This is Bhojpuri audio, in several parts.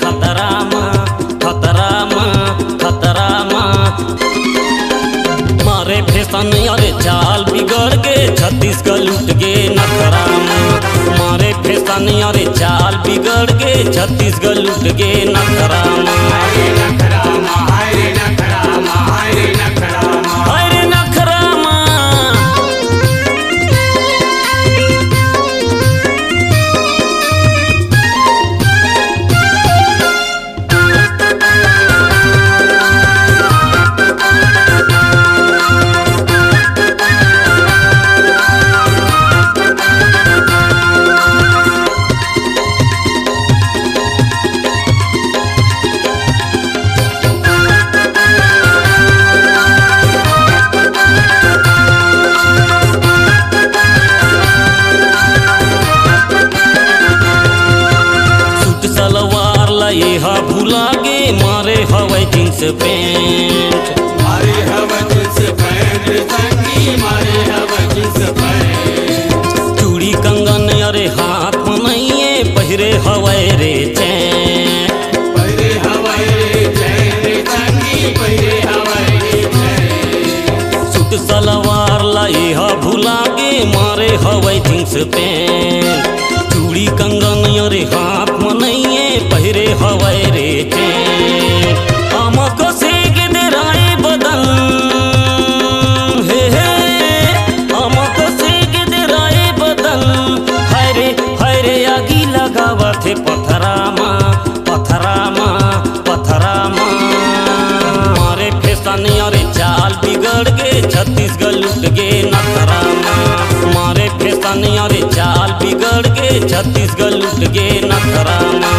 खतरा में खतरा में खतरा में मारे फैशन अरे चाल बिगड़ के छत्तीसगढ़ लूट गे नखरा में मारे फैशन अरे चाल बिगड़ के छत्तीसगढ़ लूट गे नखरा में ये भूला गे मारे हवाई जींस पैंट मारे हवा जींस पैंट संगी मारे हवा जींस पैंट चूड़ी कंगन अरे हाथ में नहीं पहिरे हवाई रे चैन पहिरे हवाई रे चैन संगी पहिरे हवाई रे चैन सूट सलवार लाई भूला गे मारे हवाई जींस पैंट चूड़ी कंगन अरे हाथ में नहीं पहिरे हवाई रे चैन आमक से गिदराए बदन हे आमक से गिदराए बदन हरे आगी लगावा थे पथरा मारे फैशन अरे चाल बिगड़ गे छत्तीसगढ़ लूट गे नखरा में मारे फैशन अरे चाल बिगड़ गे छत्तीसगढ़ लूट गे नखरा में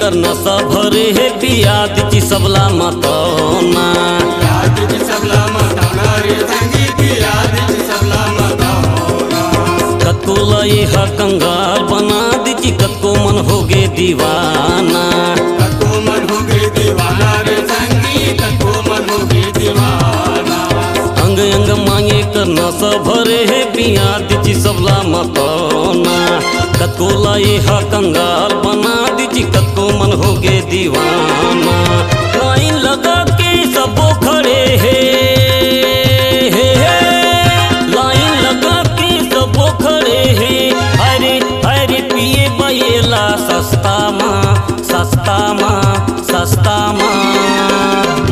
करना सब भरे है पिया दिची सबला मतौना दिची सबला मतौना रे संगी पिया दिची सबला मतौना कत्को लई हा कंगाल बना दिची कत्को मन होगे दीवाना कत्को मन होगे दीवाना रे संगी कत्को मन होगे दीवाना अंग अंग मांगे करना सब भरे है पिया दिची सबला मतौना कत्को लई हा कंगाल बना दिची कत्को मन होगे दीवाना लाइन लगा के सबो खड़े है लाइन लगा के सबो खड़े है हरे पिए बयला सस्ता माँ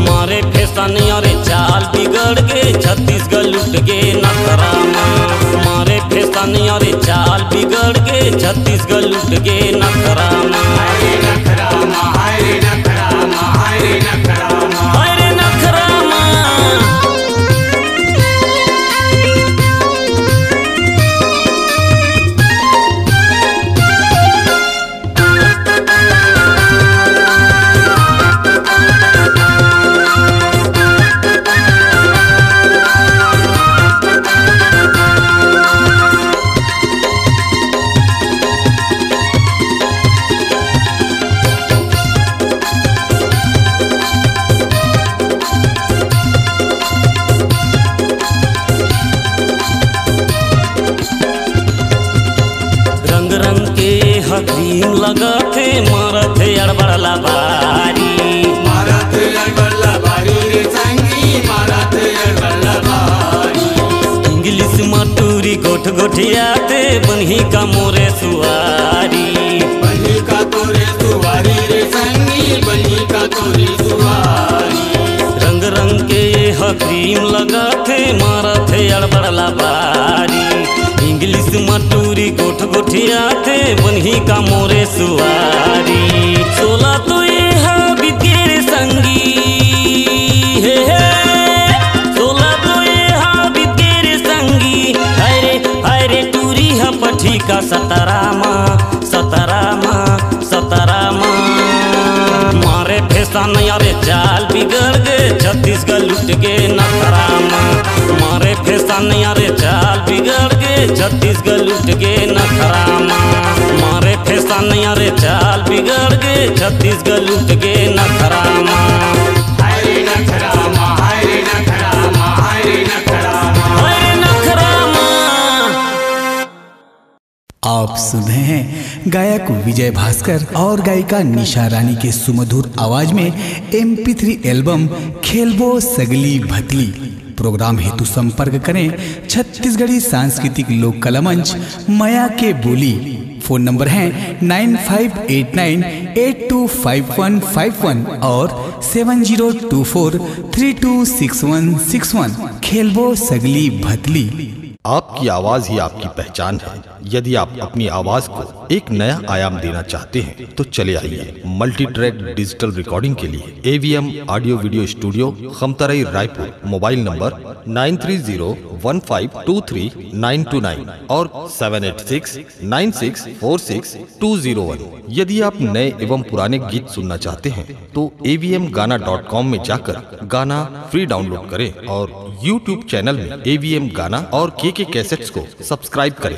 मारे फैशन अरे चाल बिगड़ गे छत्तीसगढ़ लूट गे नखरा में मारे फैशन अरे चाल बिगड़ गे छत्तीसगढ़ लूट गे नखरा में क्रीम लगा थे मारा थे अड़बड़ला बारी रे संगी मारा थे अड़बड़ला बारी इंग्लिश मटूरी गोठ गोठिया थे बन्ही का मोरे सुवारी बन्ही का तोरे सुवारी रे संगी बन्ही का तोरे सुवारी रंग रंग के क्रीम लगा थे मारा थे अड़बड़ला बारी इंग्लिश मटूरी गोठ गोठिया थे बन्ही का मोरे सुवारी 16 तो ये बीत गे रे संगी फैशन अरे चाल बिगड़ गए छत्तीसगढ़ लुट गए नखरामा। मारे फैशन अरे चाल बिगड़ गए छत्तीसगढ़ लुट गए नखरामा। मारे फैशन अरे चाल बिगड़ गए छत्तीसगढ़ लुट गए नखरामा। हाय रे नखरामा, हाय रे नखरामा, हाय रे नखरामा। अरे नखरामा। आप सुन रहे हैं गायक विजय भास्कर और गायिका निशा रानी के सुमधुर आवाज में MP3 एल्बम खेलबो सगली भतली। प्रोग्राम हेतु संपर्क करें छत्तीसगढ़ी सांस्कृतिक लोक कला मंच माया के बोली। फोन नंबर है 9589825151 और 7024326161। खेलबो सगली भतली। आपकी आवाज ही आपकी पहचान है। यदि आप अपनी आवाज को एक नया आयाम देना चाहते हैं तो चले आइए मल्टी ट्रैक डिजिटल रिकॉर्डिंग के लिए AVM audio video studio Khamtarai Raipur. Mobile number 9301523929 और 7869646201। यदि आप नए एवं पुराने गीत सुनना चाहते हैं तो avmgana.com में जाकर गाना फ्री डाउनलोड करें और YouTube चैनल में AVM गाना और KK कैसेट्स को सब्सक्राइब करें।